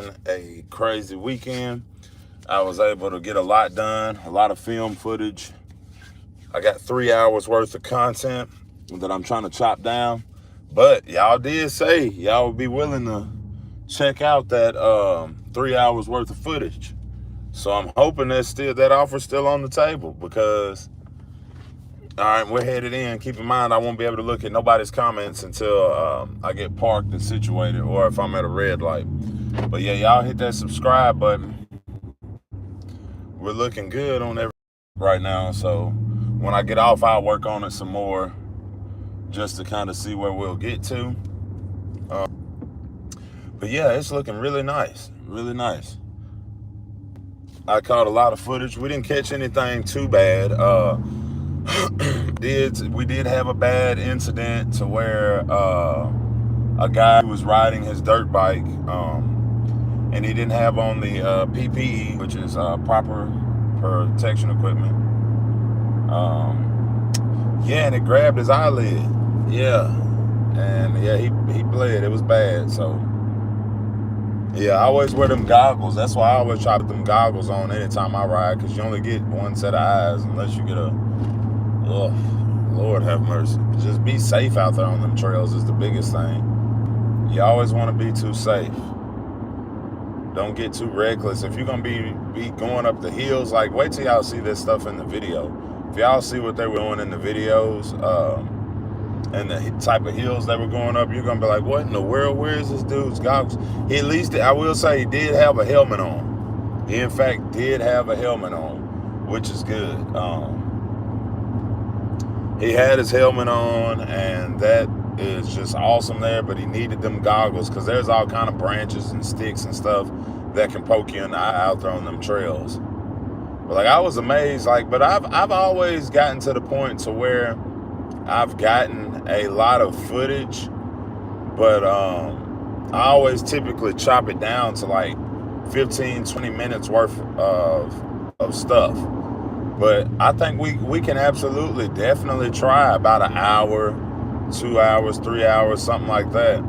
been a crazy weekend. I was able to get a lot done, a lot of film footage. I got 3 hours worth of content that I'm trying to chop down. But y'all did say y'all would be willing to check out that 3 hours worth of footage. So I'm hoping that offer's still on the table, because all right, we're headed in. Keep in mind, I won't be able to look at nobody's comments until I get parked and situated, or if I'm at a red light. But yeah, y'all hit that subscribe button. We're looking good on everything right now. So when I get off, I'll work on it some more, just to kind of see where we'll get to. But yeah, it's looking really nice. Really nice. I caught a lot of footage. We didn't catch anything too bad. We did have a bad incident to where a guy was riding his dirt bike, and he didn't have on the PPE, which is proper protection equipment. Yeah, and it grabbed his eyelid. Yeah, and yeah, he bled. It was bad. So yeah, I always wear them goggles. That's why I always try to put them goggles on anytime I ride, because you only get one set of eyes unless you get a. Oh, Lord have mercy. Just be safe out there on them trails is the biggest thing. You always want to be too safe. Don't get too reckless. If you're going to be going up the hills, like, wait till y'all see this stuff in the video. If y'all see what they were doing in the videos, and the type of hills they were going up, you're going to be like, what in the world? Where is this dude's goggles? He, at least, I will say, he did have a helmet on. He, in fact, did have a helmet on, which is good. He had his helmet on, and that is just awesome there, but he needed them goggles, because there's all kind of branches and sticks and stuff that can poke you in the eye out there on them trails. But like, I was amazed, like, but I've always gotten to the point to where I've gotten a lot of footage, but I always typically chop it down to like 15-20 minutes worth of stuff. But I think we can absolutely, definitely try about an hour, 2 hours, 3 hours, something like that,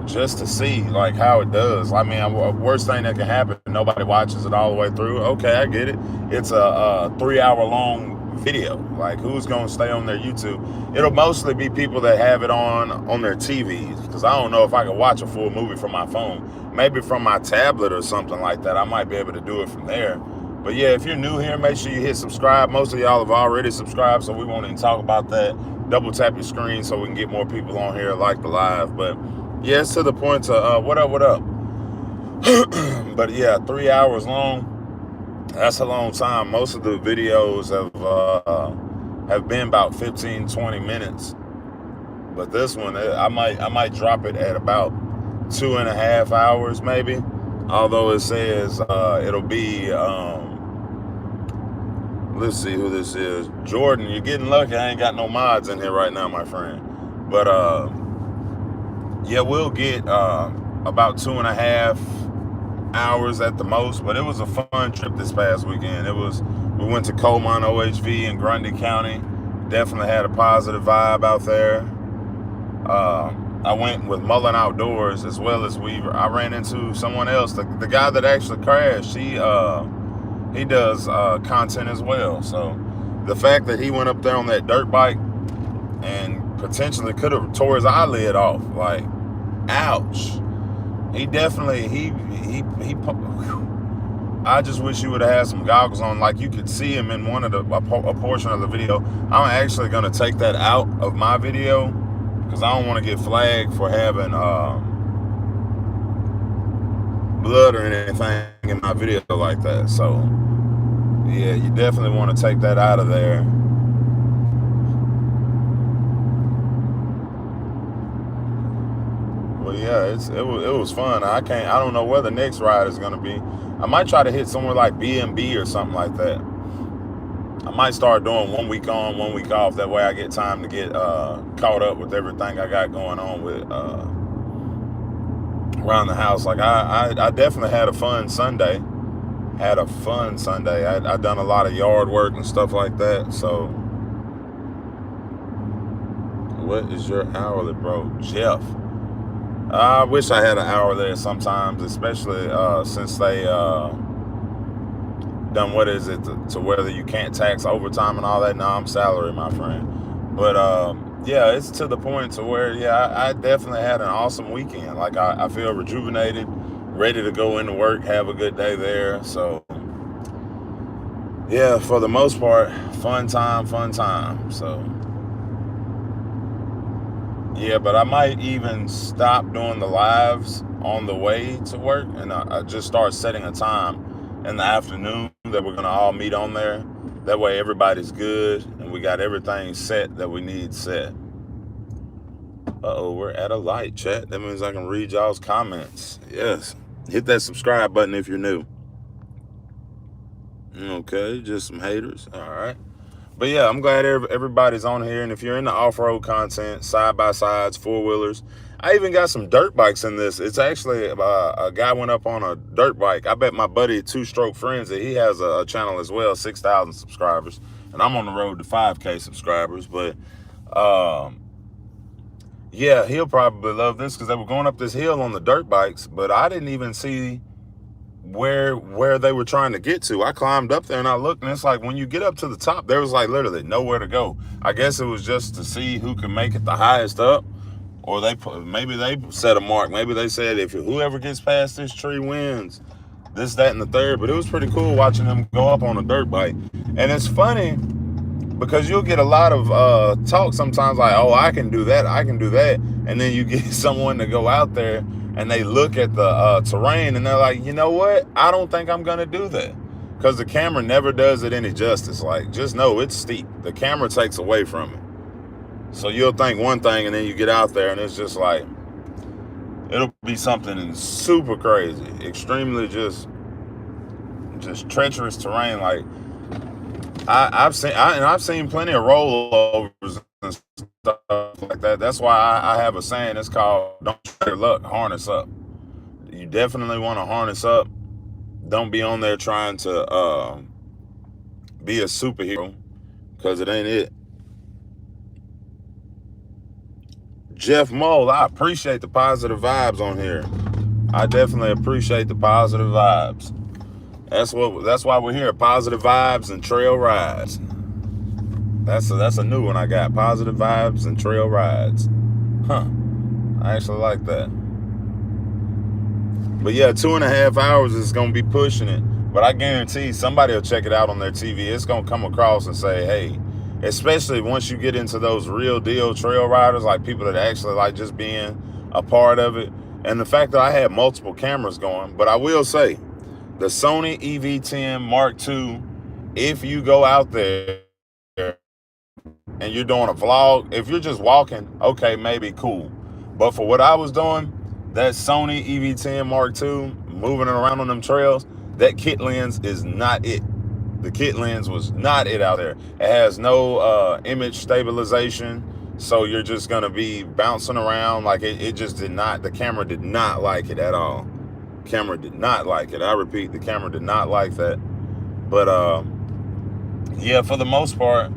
just to see like how it does. I mean, worst thing that can happen, nobody watches it all the way through. Okay, I get it. It's a 3 hour long video. Like, who's gonna stay on their YouTube? It'll mostly be people that have it on their TVs, because I don't know if I can watch a full movie from my phone. Maybe from my tablet or something like that, I might be able to do it from there. But yeah, if you're new here, make sure you hit subscribe. Most of y'all have already subscribed, so we won't even talk about that. Double tap your screen so we can get more people on here like the live. But yeah, it's to the point to what up. But yeah, 3 hours long, that's a long time. Most of the videos have been about 15-20 minutes. But this one, I might drop it at about 2.5 hours maybe. Although it says it'll be let's see who this is. Jordan, you're getting lucky. I ain't got no mods in here right now, my friend. But yeah, we'll get about 2.5 hours at the most. But it was a fun trip this past weekend. We went to Coleman OHV in Grundy County. Definitely had a positive vibe out there. I went with Mullen Outdoors, as well as I ran into someone else. The guy that actually crashed, he does content as well. So the fact that he went up there on that dirt bike and potentially could have tore his eyelid off, like, ouch. He definitely, I just wish you would have had some goggles on. Like, you could see him in a portion of the video. I'm actually going to take that out of my video, because I don't want to get flagged for having blood or anything in my video like that. So yeah, you definitely want to take that out of there. Well, yeah, it was fun. I don't know where the next ride is going to be. I might try to hit somewhere like B&B or something like that. I might start doing 1 week on, 1 week off. That way I get time to get caught up with everything I got going on with around the house. Like, I definitely had a fun Sunday. I done a lot of yard work and stuff like that. So what is your hourly, bro? Jeff. I wish I had an hour there sometimes, especially since they done, what is it, to whether you can't tax overtime and all that. No, I'm salary, my friend. But yeah, it's to the point to where, yeah, I definitely had an awesome weekend. Like I feel rejuvenated, ready to go into work, have a good day there. So yeah, for the most part, fun time. So yeah, but I might even stop doing the lives on the way to work, and I just start setting a time in the afternoon that we're gonna all meet on there. That way everybody's good and we got everything set that we need set. Uh-oh, we're at a light, chat. That means I can read y'all's comments. Yes. Hit that subscribe button if you're new. Okay, just some haters. All right. But yeah, I'm glad everybody's on here. And if you're into off-road content, side-by-sides, four-wheelers, I even got some dirt bikes in this. It's actually a guy went up on a dirt bike. I bet my buddy Two Stroke Frenzy, he has a channel as well, 6,000 subscribers. And I'm on the road to 5K subscribers. But yeah, he'll probably love this because they were going up this hill on the dirt bikes. But I didn't even see where they were trying to get to. I climbed up there and I looked, and it's like when you get up to the top, there was like literally nowhere to go. I guess it was just to see who can make it the highest up, or maybe they set a mark. Maybe they said if whoever gets past this tree wins. This, that, and the third. But it was pretty cool watching them go up on a dirt bike. And it's funny because you'll get a lot of talk sometimes like, oh, I can do that, and then you get someone to go out there and they look at the terrain and they're like, you know what, I don't think I'm gonna do that, because the camera never does it any justice. Like, just know it's steep. The camera takes away from it. So you'll think one thing and then you get out there and it's just like, it'll be something super crazy, extremely just treacherous terrain. Like I've seen plenty of rollovers and stuff like that. That's why I have a saying. It's called "Don't try your luck, harness up." You definitely want to harness up. Don't be on there trying to be a superhero, because it ain't it. Jeff Mole, I appreciate the positive vibes on here. I definitely appreciate the positive vibes. That's why we're here. Positive vibes and trail rides. That's a new one I got. Positive vibes and trail rides. Huh. I actually like that. But yeah, 2.5 hours is gonna be pushing it. But I guarantee somebody will check it out on their TV. It's gonna come across and say, hey, especially once you get into those real deal trail riders, like people that actually like just being a part of it. And the fact that I had multiple cameras going. But I will say, the Sony EV10 Mark II, if you go out there and you're doing a vlog, if you're just walking, okay, maybe cool. But for what I was doing, that Sony EV10 Mark II, moving around on them trails, that kit lens is not it. The kit lens was not it out there. It has no image stabilization, so you're just gonna be bouncing around. Like it just did not, the camera did not like it at all. Camera did not like it. I repeat, the camera did not like that. But yeah, for the most part,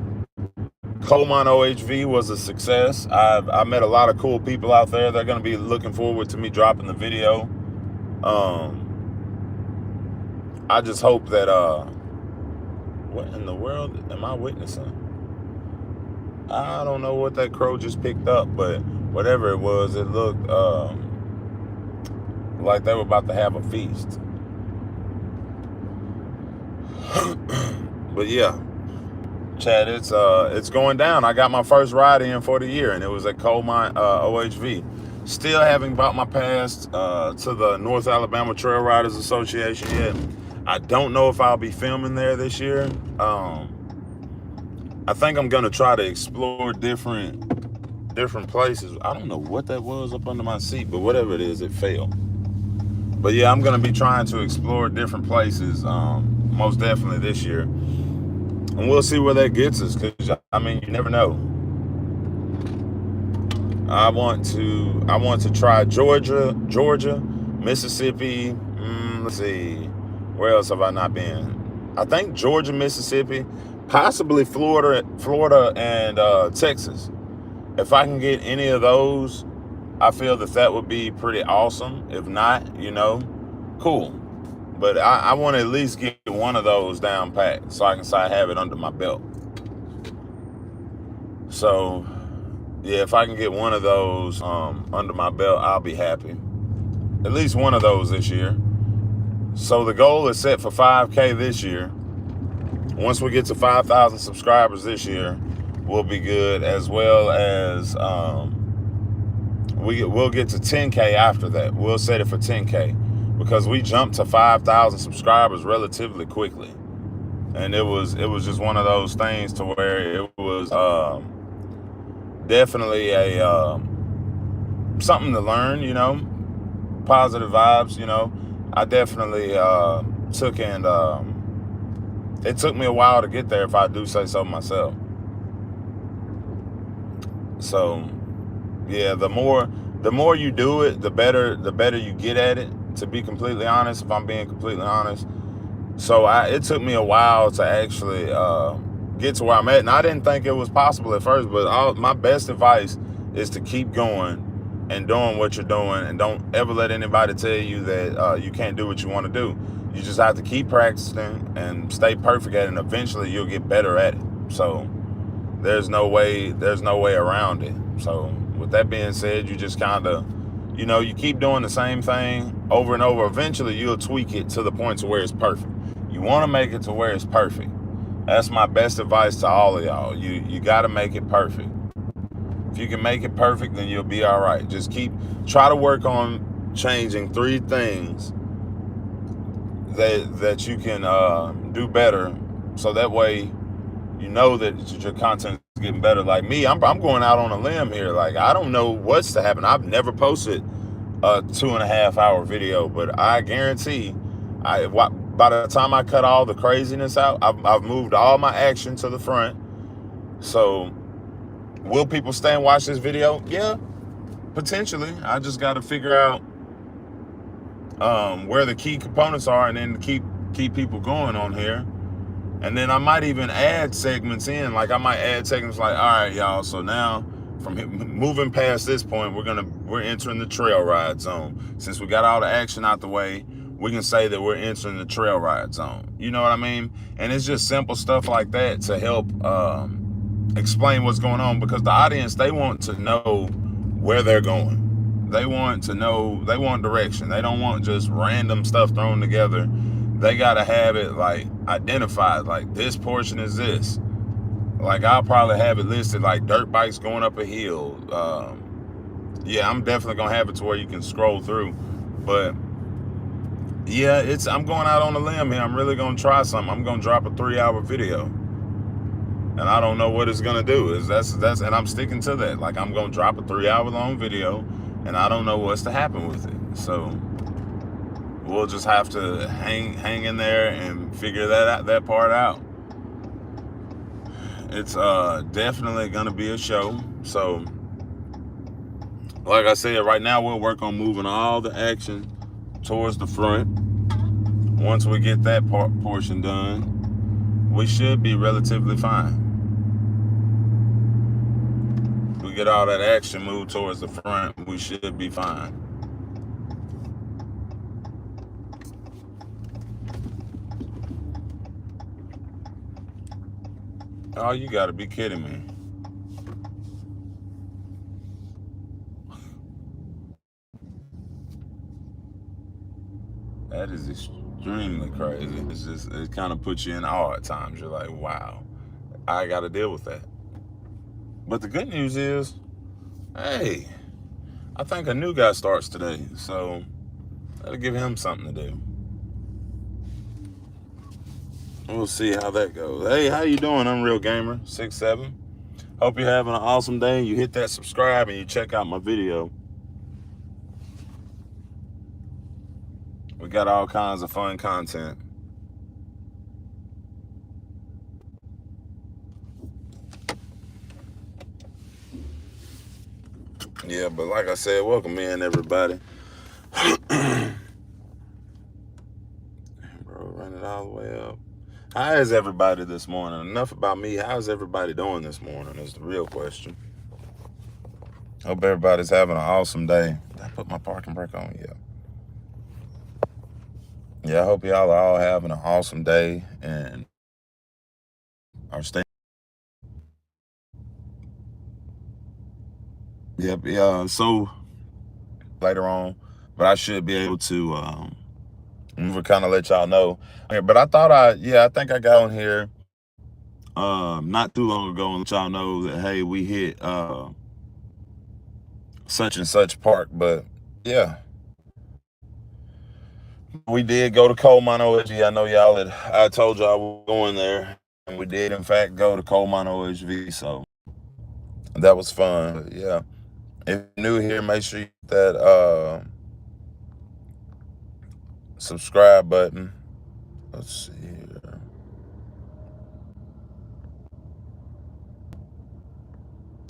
Coleman OHV was a success. I met a lot of cool people out there. They're going to be looking forward to me dropping the video. I just hope that what in the world am I witnessing? I don't know what that crow just picked up, but whatever it was, it looked like they were about to have a feast. But yeah, Chad, it's going down. I got my first ride in for the year, and it was at Coleman OHV. Still haven't bought my pass to the North Alabama Trail Riders Association yet. I don't know if I'll be filming there this year. I think I'm gonna try to explore different places. I don't know what that was up under my seat, but whatever it is, it fell. But yeah, I'm gonna be trying to explore different places, most definitely this year, and we'll see where that gets us. Cause I mean, you never know. I want to try Georgia, Mississippi. Let's see, where else have I not been? I think Georgia, Mississippi, possibly Florida, and Texas. If I can get any of those, I feel that would be pretty awesome. If not, cool. But I want to at least get one of those down pat so I can say I have it under my belt. So, yeah, if I can get one of those under my belt, I'll be happy. At least one of those this year. So the goal is set for 5K this year. Once we get to 5,000 subscribers this year, we'll be good, as well as we'll get to 10K after that. We'll set it for 10K because we jumped to 5,000 subscribers relatively quickly. And it was just one of those things to where it was definitely a something to learn, positive vibes, I definitely took and it took me a while to get there, if I do say so myself. So yeah, the more you do it, the better you get at it, to be completely honest, if I'm being completely honest. So it took me a while to actually get to where I'm at, and I didn't think it was possible at first, but my best advice is to keep going and doing what you're doing, and don't ever let anybody tell you that you can't do what you want to do. You just have to keep practicing and stay perfect at it, and eventually you'll get better at it. So there's no way around it. So with that being said, you just kind of, you keep doing the same thing over and over. Eventually you'll tweak it to the point to where it's perfect. You want to make it to where it's perfect. That's my best advice to all of y'all. You got to make it perfect. If you can make it perfect, then you'll be all right. Just try to work on changing 3 things that you can do better, so that way you know that your content is getting better. Like me, I'm going out on a limb here. Like, I don't know what's to happen. I've never posted a 2.5 hour video, but I guarantee by the time I cut all the craziness out, I've moved all my action to the front. So will people stay and watch this video? Yeah, potentially. I just got to figure out where the key components are, and then keep people going on here. And then I might even add segments in. Like, I might add segments like, all right, y'all, so now from moving past this point, we're entering the trail ride zone. Since we got all the action out the way, we can say that we're entering the trail ride zone. You know what I mean? And it's just simple stuff like that to help explain what's going on, because the audience, they want to know where they're going. They want to know, they want direction. They don't want just random stuff thrown together. They got to have it like identified, like this portion is this. Like, I'll probably have it listed like dirt bikes going up a hill. Yeah, I'm definitely gonna have it to where you can scroll through. But yeah, I'm going out on a limb here. I'm really gonna try something. I'm gonna drop a 3-hour video, and I don't know what it's gonna do. And I'm sticking to that. Like, I'm gonna drop a 3-hour long video, and I don't know what's to happen with it. So we'll just have to hang in there and figure that part out. It's definitely gonna be a show. So like I said, right now we'll work on moving all the action towards the front. Once we get that portion done, we should be relatively fine. We get all that action moved towards the front, we should be fine. Oh, you gotta be kidding me. That is extremely crazy. It kind of puts you in awe at times. You're like, wow, I got to deal with that. But the good news is, hey, I think a new guy starts today, so that'll give him something to do. We'll see how that goes. Hey, how you doing, Unreal Gamer 67? Hope you're having an awesome day. You hit that subscribe and you check out my video. We got all kinds of fun content. Yeah, but like I said, welcome in, everybody. Bro, run it all the way up. How is everybody this morning? Enough about me. How's everybody doing this morning is the real question. Hope everybody's having an awesome day. Did I put my parking brake on? Yeah. Yeah, I hope y'all are all having an awesome day and are staying. Yep, yeah. So later on, but I should be able to kind of let y'all know. Okay, but I thought I think I got on here not too long ago and let y'all know that hey, we hit such and such park. But yeah, we did go to Coal Mine OSV. I know y'all I told y'all we were going there, and we did in fact go to Coal Mine OSV. So that was fun. But yeah, if you're new here, make sure you hit that subscribe button. Let's see here.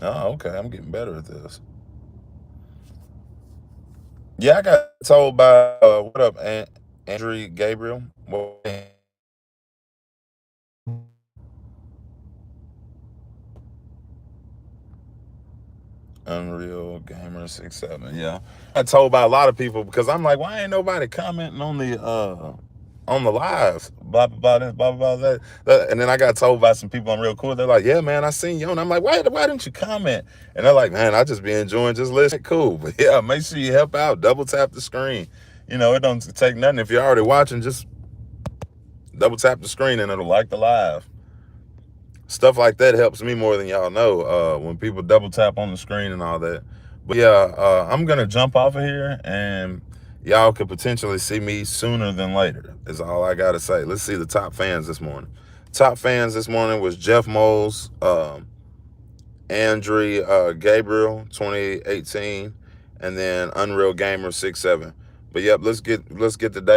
Oh, okay. I'm getting better at this. Yeah, I got told by what up, Andrew Gabriel. Unreal Gamer 67. Yeah, I told by a lot of people because I'm like, why ain't nobody commenting on the lives? Blah blah blah this, blah blah blah that. And then I got told by some people I'm real cool. They're like, yeah, man, I seen you. And I'm like, why didn't you comment? And they're like, man, I just be enjoying just listening. Cool, but yeah, make sure you help out. Double tap the screen. You know, it don't take nothing if you're already watching. Just double tap the screen and it'll like the live. Stuff like that helps me more than y'all know when people double tap on the screen and all that. But yeah, I'm gonna jump off of here and y'all could potentially see me sooner than later is all I gotta say. Let's see the top fans this morning. Top fans this morning was Jeff Moles, Andre Gabriel 2018, and then Unreal Gamer 67. But yep, let's get the day.